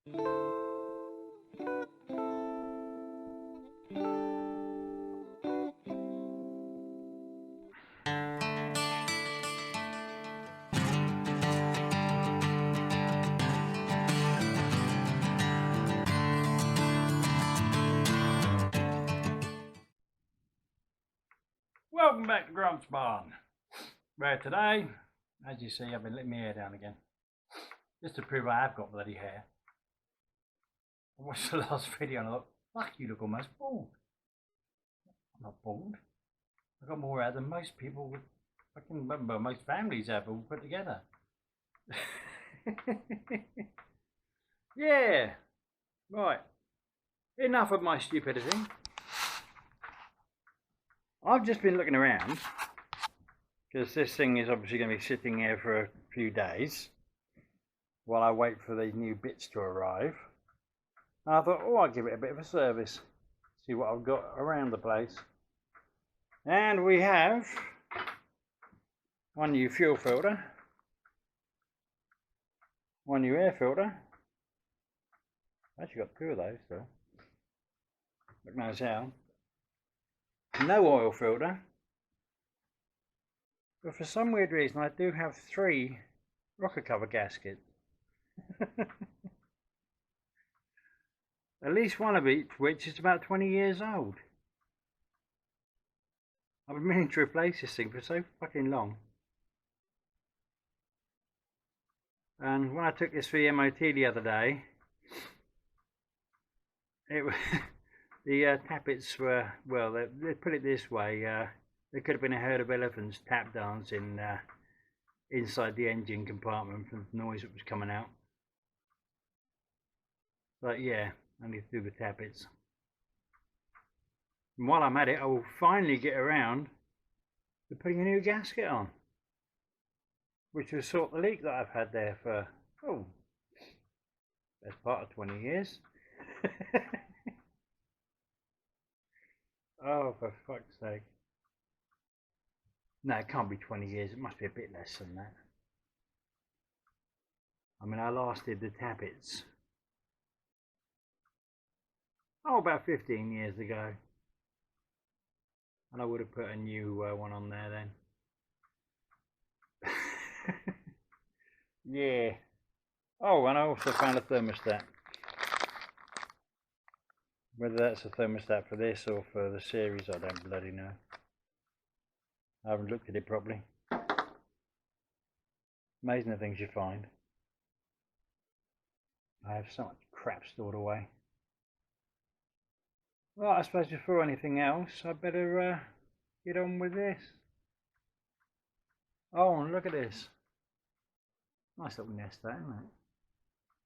Welcome back to Grump's Barn, where today, as you see, I've been letting my hair down again, just to prove I have got bloody hair. I watched the last video and I thought, fuck, you look almost bald. I'm not bald. I've got more hair than most people would, I can remember most families have all put together. Yeah, right, enough of my stupidity. I've just been looking around because this thing is obviously going to be sitting here for a few days while I wait for the new bits to arrive. And I thought, oh, I'll give it a bit of a service, see what I've got around the place. And we have one new fuel filter, one new air filter. I've actually got two of those still. Look nice how. No oil filter, but for some weird reason I do have 3 rocker cover gaskets. At least one of each which is about 20 years old. I've been meaning to replace this thing for so fucking long. And when I took this for the MOT the other day, it was the Tappets were, well, they put it this way, there could have been a herd of elephants tap dancing inside the engine compartment from the noise that was coming out. But yeah, I need to do the Tappets. And while I'm at it, I will finally get around to putting a new gasket on, which will sort the leak that I've had there for, oh, best part of 20 years. Oh, for fuck's sake. No, it can't be 20 years. It must be a bit less than that. I mean, I last did the Tappets, oh, about 15 years ago. And I would have put a new one on there then. Yeah. Oh, and I also found a thermostat. Whether that's a thermostat for this or for the series, I don't bloody know. I haven't looked at it properly. Amazing the things you find. I have so much crap stored away. Well, I suppose before anything else, I better get on with this. Oh, and look at this. Nice little nest, that, isn't it?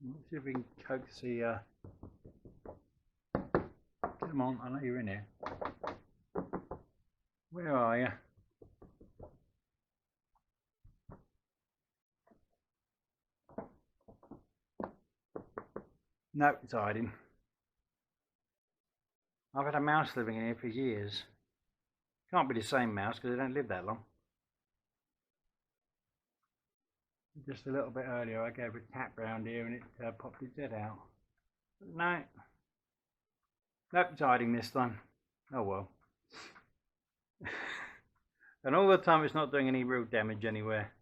Let's see if we can coax the... Come on, I know you're in here. Where are you? No, it's hiding. I've had a mouse living in here for years. Can't be the same mouse because they don't live that long. Just a little bit earlier I gave a tap round here and it popped its head out. But no. Nope, it's hiding this time. Oh well. And all the time it's not doing any real damage anywhere.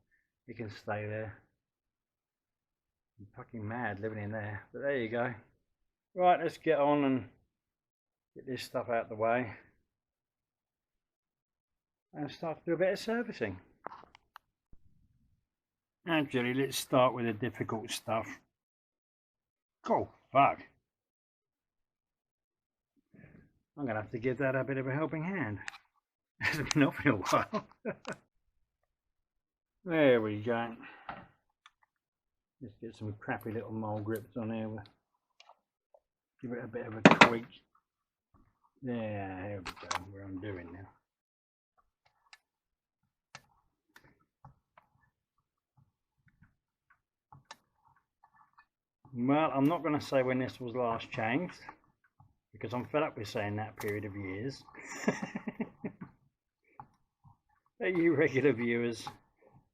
It can stay there. I'm fucking mad living in there. But there you go. Right, let's get on and get this stuff out of the way. And start to do a bit of servicing. Actually, let's start with the difficult stuff. Oh, fuck. I'm going to have to give that a bit of a helping hand. It hasn't been off in a while. There we go. Let's get some crappy little mole grips on here. We'll give it a bit of a tweak. There we go. We're undoing now. Well, I'm not going to say when this was last changed, because I'm fed up with saying that period of years. You regular viewers,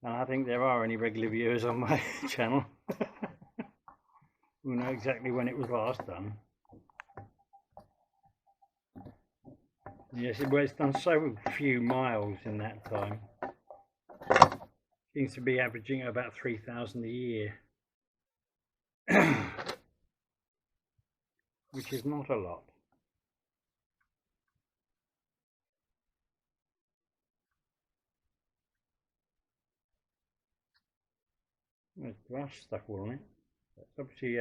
and I think there are any regular viewers on my channel, We'll know exactly when it was last done. Yes, well, it's done so few miles in that time. Seems to be averaging about 3,000 a year. Which is not a lot. There's grass stuck all on it. That's obviously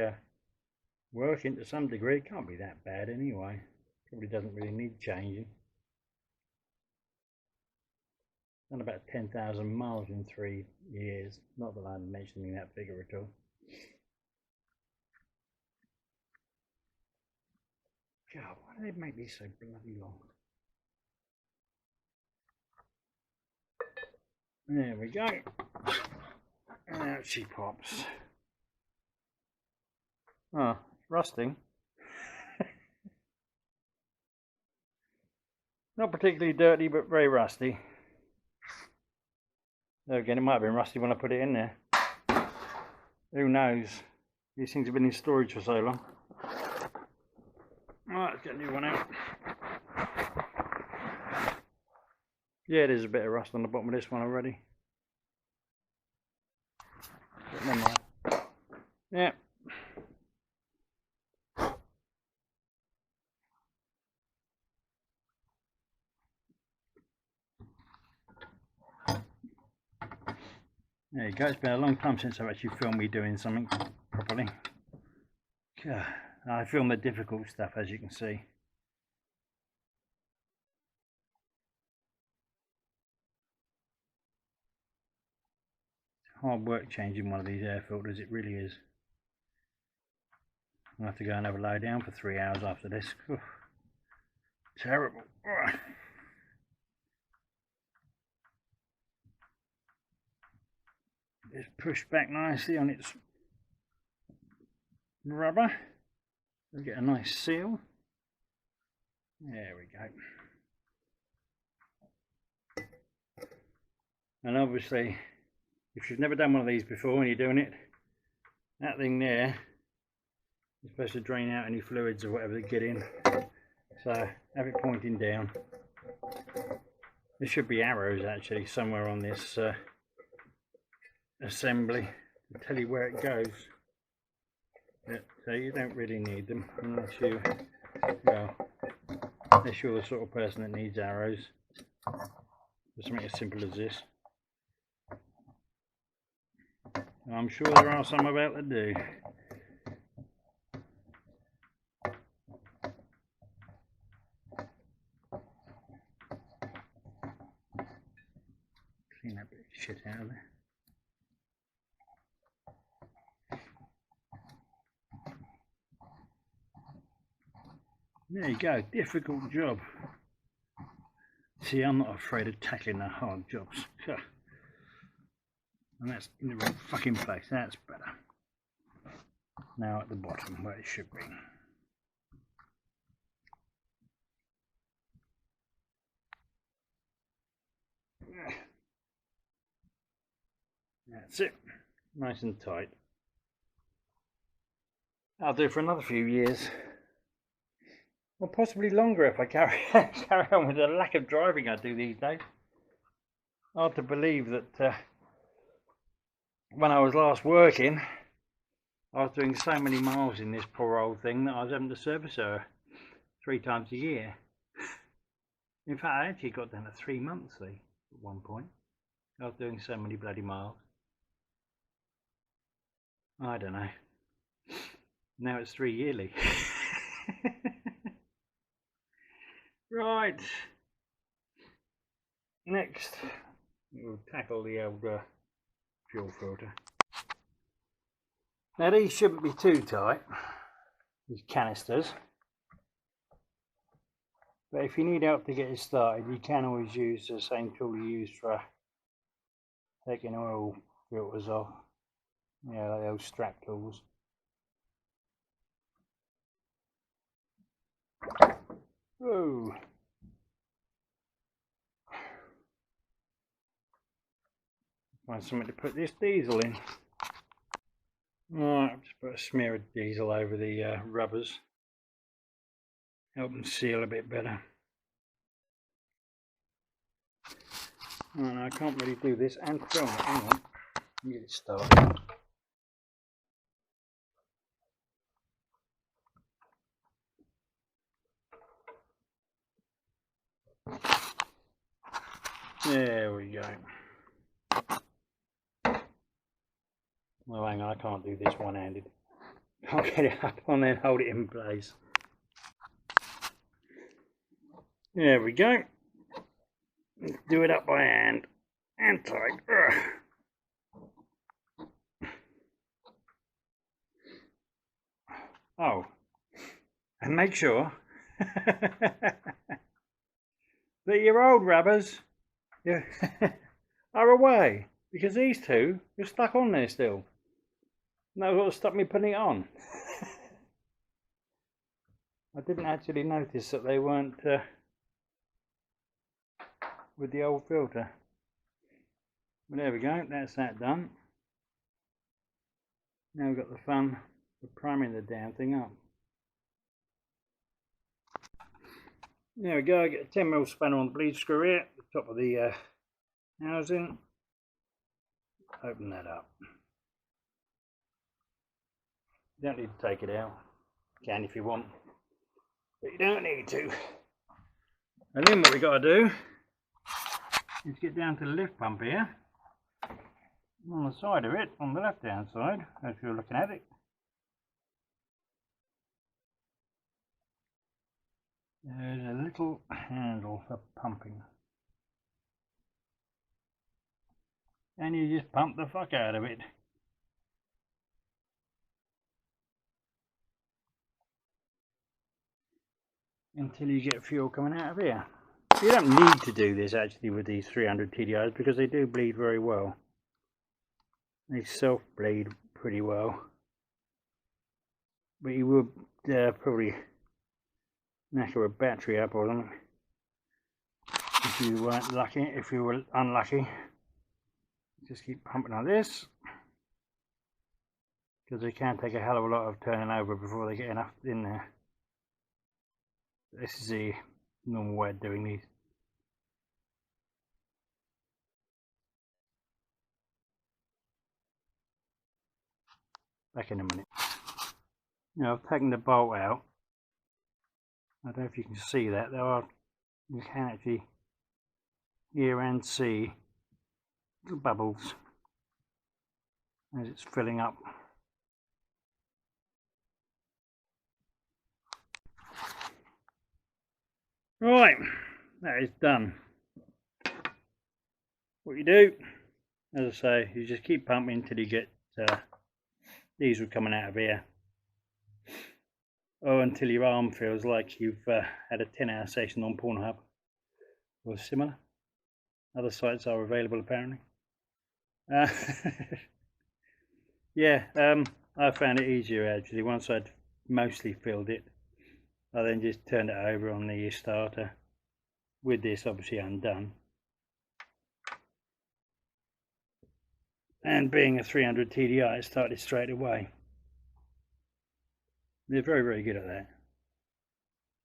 working to some degree. It can't be that bad anyway. Probably doesn't really need changing. Done about 10,000 miles in 3 years. Not that I'm mentioning that figure at all. God, why do they make these so bloody long? There we go. And out she pops. Oh, it's rusting. Not particularly dirty, but very rusty. There again, it might have been rusty when I put it in there. Who knows? These things have been in storage for so long. Right, let's get a new one out. Yeah, there's a bit of rust on the bottom of this one already. But never mind. Yeah. There you go, it's been a long time since I've actually filmed me doing something properly. I film the difficult stuff, as you can see. It's hard work changing one of these air filters, it really is. I'll have to go and have a lie down for 3 hours after this. Oof. Terrible. It's pushed back nicely on its rubber. We'll get a nice seal. There we go. And obviously, if you've never done one of these before and you're doing it, that thing there is supposed to drain out any fluids or whatever they get in. So have it pointing down. There should be arrows actually somewhere on this assembly to tell you where it goes. So you don't really need them unless you're the sort of person that needs arrows for something as simple as this. I'm sure there are some about that do. Clean that bit of shit out of there. There you go, difficult job. See, I'm not afraid of tackling the hard jobs. And that's in the wrong fucking place, that's better. Now at the bottom, where it should be. That's it, nice and tight. I'll do it for another few years. Or possibly longer if I carry on with the lack of driving I do these days. Hard to believe that when I was last working, I was doing so many miles in this poor old thing that I was having to service her 3 times a year. In fact, I actually got down to 3 monthly at one point. I was doing so many bloody miles. I don't know. Now it's 3 yearly. Right. Next, we'll tackle the old fuel filter. Now these shouldn't be too tight, these canisters. But if you need help to get it started, you can always use the same tool you use for taking oil filters off. Yeah, like those strap tools. Whoa. Find something to put this diesel in. Right, I've just put a smear of diesel over the rubbers. Help them seal a bit better. Right, I can't really do this and film it. Hang on. Get it started. There we go. Well, hang on, I can't do this one-handed. I'll get it up and then hold it in place. There we go. Let's do it up by hand and tight. Oh, and make sure that your old rubbers are away, because these two are stuck on there still. And that's what stopped me putting it on. I didn't actually notice that they weren't with the old filter. But there we go, that's that done. Now we've got the fun of priming the damn thing up. There we go, I get a 10mm spanner on the bleed screw here, at the top of the housing. Open that up. You don't need to take it out. You can if you want, but you don't need to. And then what we got to do is get down to the lift pump here. On the side of it, on the left hand side, as you're looking at it. There's a little handle for pumping. And you just pump the fuck out of it. Until you get fuel coming out of here. You don't need to do this actually with these 300 TDIs because they do bleed very well. They self-bleed pretty well. But you would probably knacker a battery up or something if you weren't lucky. If you were unlucky, just keep pumping like this, because they can take a hell of a lot of turning over before they get enough in there. This is the normal way of doing these. Back in a minute. Now I've taken the bolt out. I don't know if you can see that. You can actually hear and see the bubbles as it's filling up. Right, that is done. What you do, as I say, you just keep pumping until you get diesel coming out of here. Or until your arm feels like you've had a 10-hour session on Pornhub or similar. Other sites are available apparently. Yeah, I found it easier actually. Once I'd mostly filled it, I then just turned it over on the starter with this obviously undone. And being a 300 TDI, it started straight away. They're very, very good at that.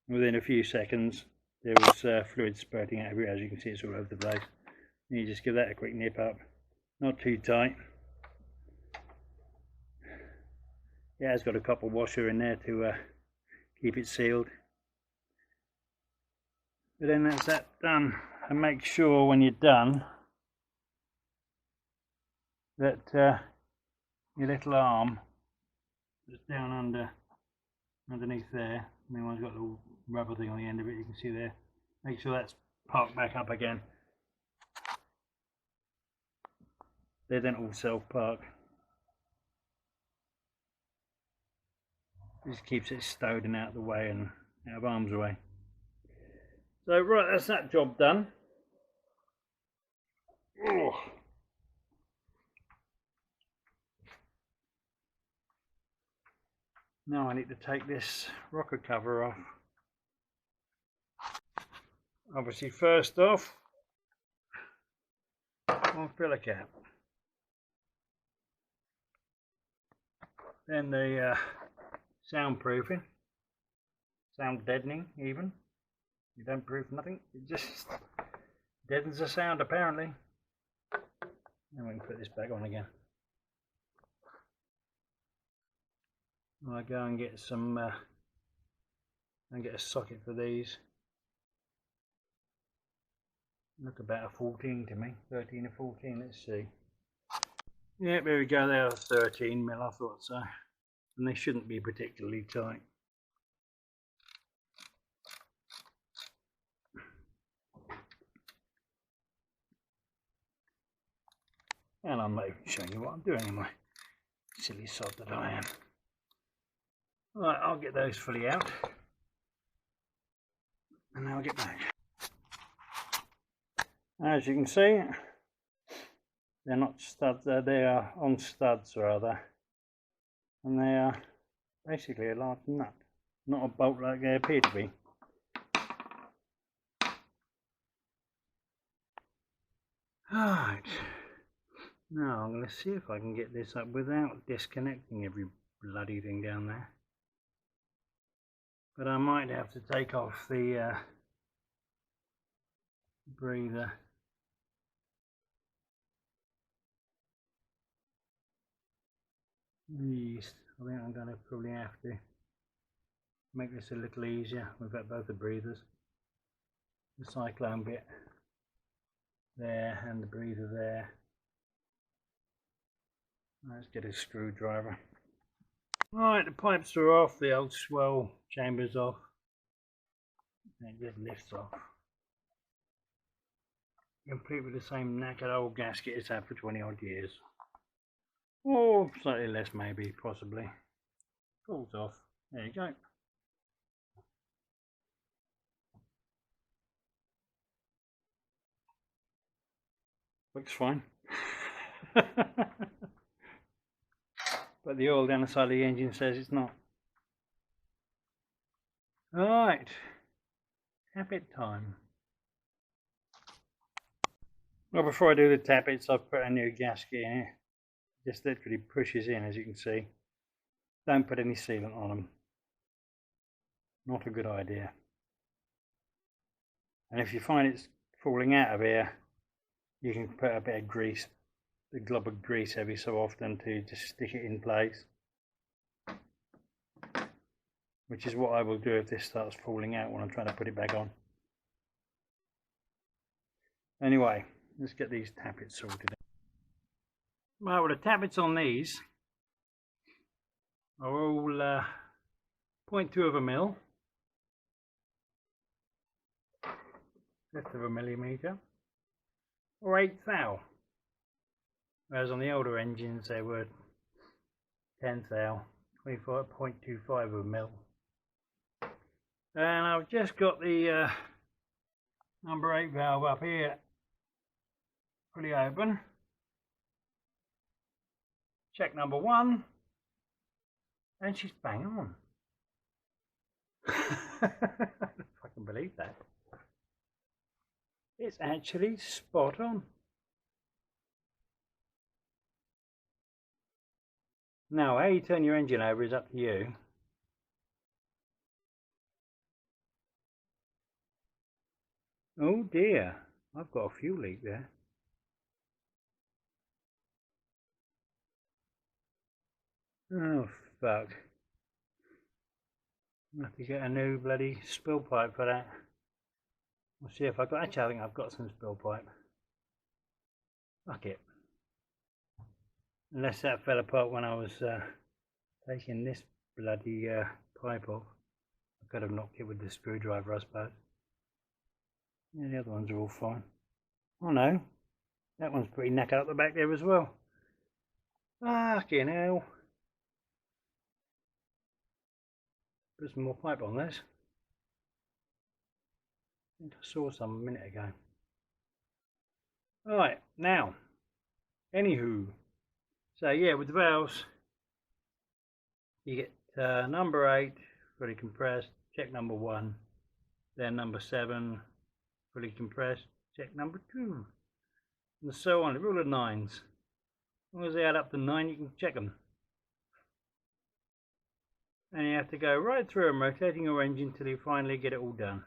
Within a few seconds, there was fluid spurting out everywhere. As you can see, it's all over the place. And you just give that a quick nip up. Not too tight. Yeah, it's got a copper washer in there to keep it sealed. But then that's that done. And make sure when you're done that your little arm that's down underneath there, and the one's got a little rubber thing on the end of it, you can see there. Make sure that's parked back up again. They don't all self-park. Just keeps it stowed and out of the way and out of harm's way. So right, that's that job done. Oh. Now I need to take this rocker cover off. Obviously first off, on filler cap. Then the soundproofing, sound deadening even. You don't proof nothing, it just deadens the sound apparently. And we can put this back on again. I go and get some and get a socket for these. Look about a 14 to me, 13 or 14, let's see. Yeah, there we go, they are 13 mil, I thought so. And they shouldn't be particularly tight. And I'm not even showing you what I'm doing anyway. Silly sod that I am. Right, I'll get those fully out. And then I'll get back. As you can see, they're not studs, they are on studs rather. And they are basically a large nut, not a bolt like they appear to be. Right, now I'm going to see if I can get this up without disconnecting every bloody thing down there. But I might have to take off the breather. Yes, I think I'm going to probably have to make this a little easier. We've got both the breathers, the cyclone bit there and the breather there. Let's get a screwdriver. Right, the pipes are off, the old swell chamber's off. It just lifts off. Complete with the same knackered old gasket it's had for 20 odd years. Or slightly less maybe, possibly. Pulls off. There you go. Looks fine. But the oil down the side of the engine says it's not. Alright. Tappet time. Well, before I do the tappets, I've put a new gasket in it. Just literally pushes in, as you can see. Don't put any sealant on them. Not a good idea. And if you find it's falling out of here, you can put a bit of grease, a glob of grease every so often to just stick it in place. Which is what I will do if this starts falling out when I'm trying to put it back on. Anyway, let's get these tappets sorted out. Right, well, the tappets on these are all 0.2 of a mil, fifth of a millimetre, or 1/8 thou. Whereas on the older engines they were 10th thou, 25.25 of a mil. And I've just got the number 8 valve up here fully open. Check number 1, and she's bang on. If I can believe that. It's actually spot on. Now, how you turn your engine over is up to you. Oh dear, I've got a fuel leak there. Oh fuck. I'll have to get a new bloody spill pipe for that. We'll see if I got, actually I think I've got some spill pipe. Fuck it. Unless that fell apart when I was taking this bloody pipe off. I could have knocked it with the screwdriver, I suppose. Yeah, the other ones are all fine. Oh no, that one's pretty knackered up the back there as well. Fucking hell. Put some more pipe on this. I think I saw some a minute ago. Right, now, anywho, so yeah, with the valves, you get number 8 fully compressed, check number 1, then number 7 fully compressed, check number 2, and so on. The rule of 9s. As long as they add up to 9, you can check them. and you have to go right through them, rotating your engine till you finally get it all done.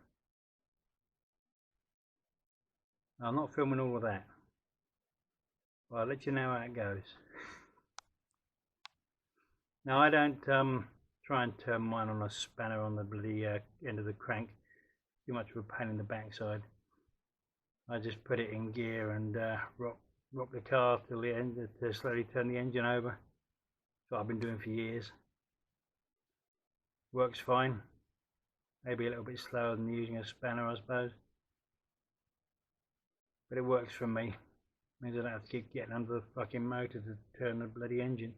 I'm not filming all of that, but I'll let you know how it goes. Now I don't try and turn mine on a spanner on the bloody end of the crank. Too much of a pain in the backside. I just put it in gear and rock the car till the end to slowly turn the engine over. That's what I've been doing for years. Works fine. Maybe a little bit slower than using a spanner, I suppose. But it works for me. Means I don't have to keep getting under the fucking motor to turn the bloody engine.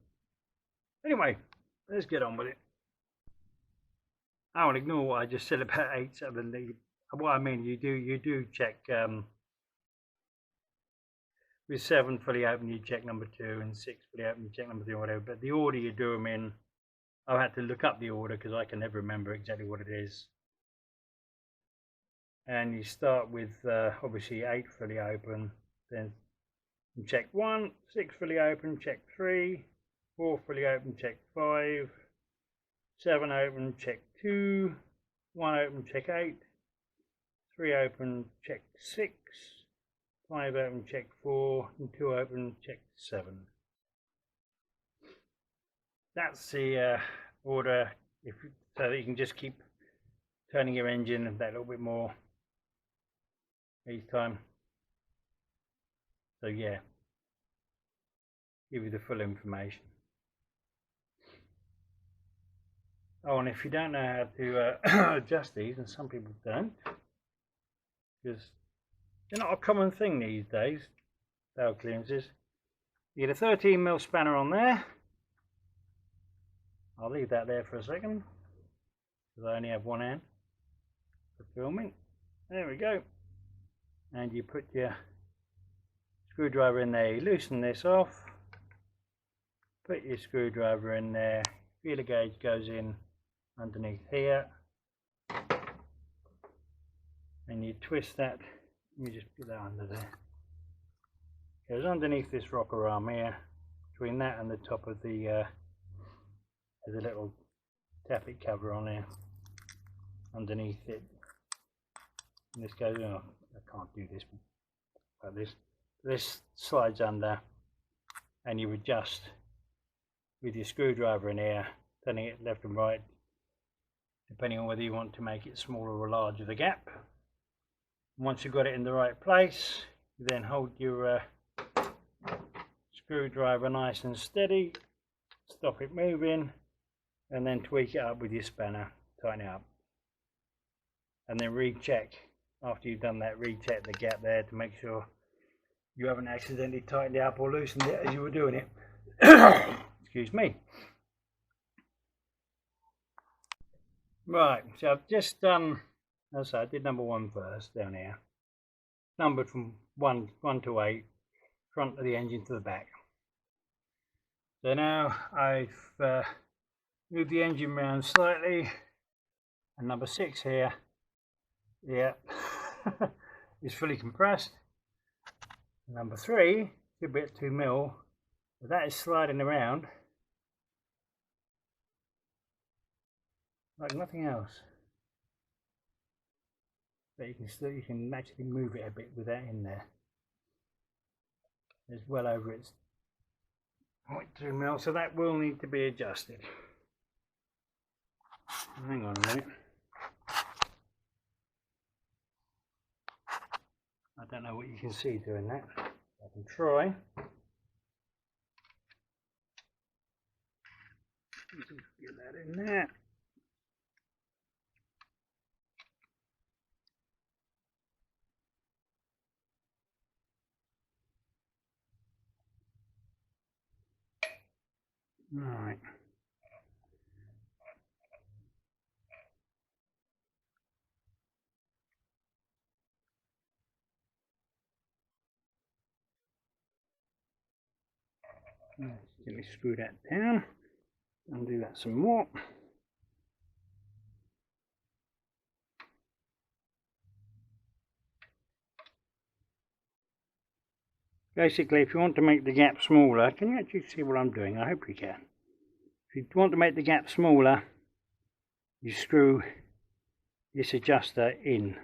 Anyway, let's get on with it. I won't ignore what I just said about 8-7. What I mean, you do check with 7 fully open, you check number 2, and 6 fully open, you check number 3, or whatever. But the order you do them in, I had to look up the order because I can never remember exactly what it is. And you start with obviously 8 fully open, then check 1, 6 fully open, check 3, 4 fully open, check 5, 7 open, check 2, 1 open, check 8, 3 open, check 6, 5 open, check 4, and 2 open, check 7. That's the order, so that you can just keep turning your engine that little bit more each time. So yeah, give you the full information. Oh, and if you don't know how to adjust these, and some people don't, because they're not a common thing these days, valve clearances. You get a 13mm spanner on there. I'll leave that there for a second, because I only have one hand for filming. There we go. And you put your screwdriver in there, you loosen this off, put your screwdriver in there, feeler gauge goes in underneath here, and you twist that. Let me just put that under there. It goes underneath this rocker arm here, between that and the top of the there's a little tappet cover on there underneath it, and this goes, oh, I can't do this like this. This slides under, and you adjust with your screwdriver in here, turning it left and right, depending on whether you want to make it smaller or larger, the gap. And once you've got it in the right place, you then hold your screwdriver nice and steady, stop it moving, and then tweak it up with your spanner, tighten it up, and then recheck. After you've done that, recheck the gap there to make sure you haven't accidentally tightened it up or loosened it as you were doing it. Excuse me. Right, so I've just done, as I said, I did number 1 first down here, numbered from 1 to 8, front of the engine to the back. So now I've moved the engine around slightly, and number 6 here, yeah, is fully compressed. Number 3, could be at 2mm, but that is sliding around like nothing else. But you can actually move it a bit with that in there. It's well over its 0.2mm, so that will need to be adjusted. Hang on a minute. I don't know what you can see doing that. I can try. Get that in there. Right. Let's gently screw that down. Undo that some more. Basically, if you want to make the gap smaller, can you actually see what I'm doing? I hope you can. If you want to make the gap smaller, you screw this adjuster in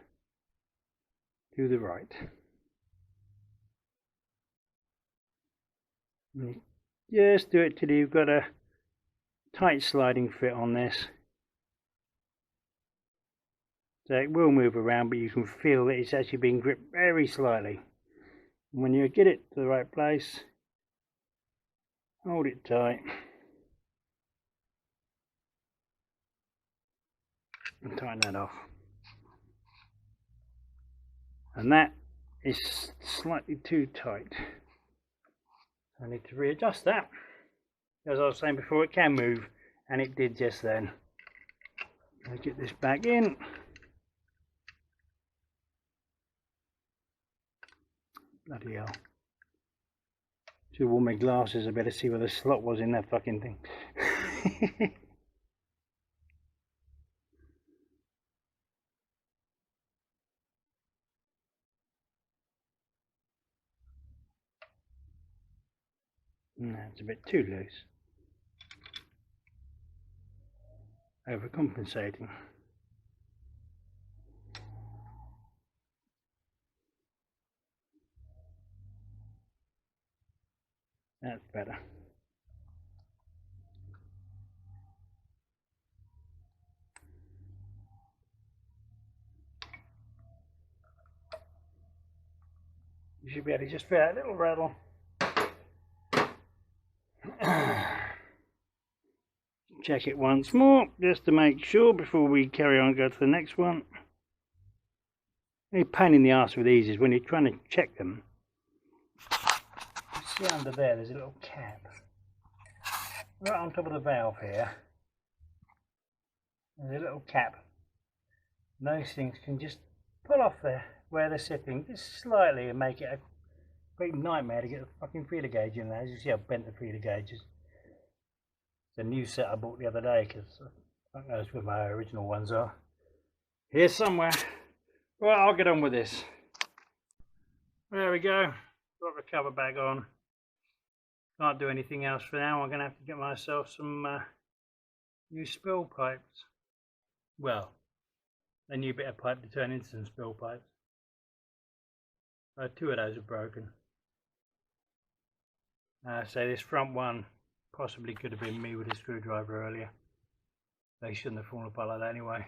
to the right. And just do it till you've got a tight sliding fit on this. So it will move around, but you can feel that it's actually being gripped very slightly. And when you get it to the right place, hold it tight and tighten that off. And that is slightly too tight. I need to readjust that. As I was saying before, it can move, and it did just then. I'll get this back in. Bloody hell. Should have worn my glasses. I better see where the slot was in that fucking thing. No, it's a bit too loose. Overcompensating. That's better. You should be able to just feel that little rattle. Check it once more, just to make sure before we carry on and go to the next one. A pain in the arse with these is when you're trying to check them. You see under there's a little cap. Right on top of the valve here. There's a little cap. And those things can just pull off there where they're sitting just slightly and make it a great nightmare to get the fucking feeler gauge in there. As you see, I've bent the feeler gauges. It's a new set I bought the other day because I don't know where my original ones are. Here somewhere. Right, I'll get on with this. There we go. Got the cover back on. Can't do anything else for now. I'm going to have to get myself some new spill pipes. Well, a new bit of pipe to turn into some spill pipes. Two of those are broken. So this front one possibly could have been me with a screwdriver earlier. They shouldn't have fallen apart like that anyway.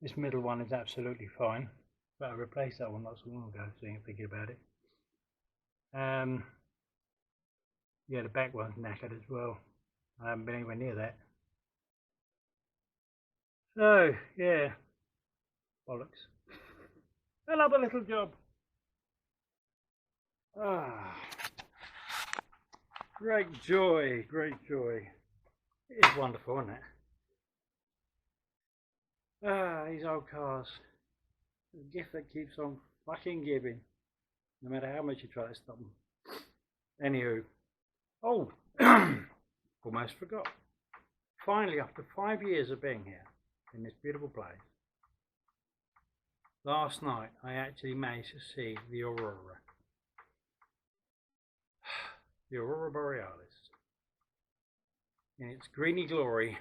This middle one is absolutely fine, but I replaced that one not so long ago, so you're thinking about it. Yeah, the back one's knackered as well. I haven't been anywhere near that. So, yeah, bollocks. Another little job. Ah, great joy, great joy. It is wonderful, isn't it? Ah, these old cars. The gift that keeps on fucking giving, no matter how much you try to stop them. Anywho, oh, almost forgot. Finally, after 5 years of being here in this beautiful place, last night I actually managed to see the aurora. The aurora borealis in its greeny glory.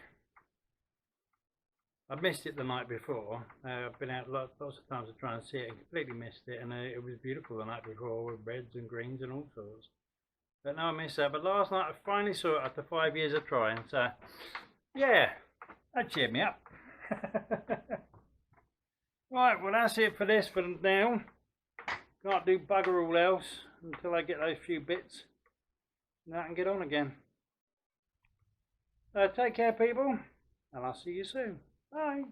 I missed it the night before. I've been out lots of times to try and see it and completely missed it, and it was beautiful the night before with reds and greens and all sorts. But no, I missed that. But last night I finally saw it after 5 years of trying. So yeah, that cheered me up. Right, well that's it for this for now. Can't do bugger all else until I get those few bits. And I can get on again. Take care, people, and I'll see you soon. Bye.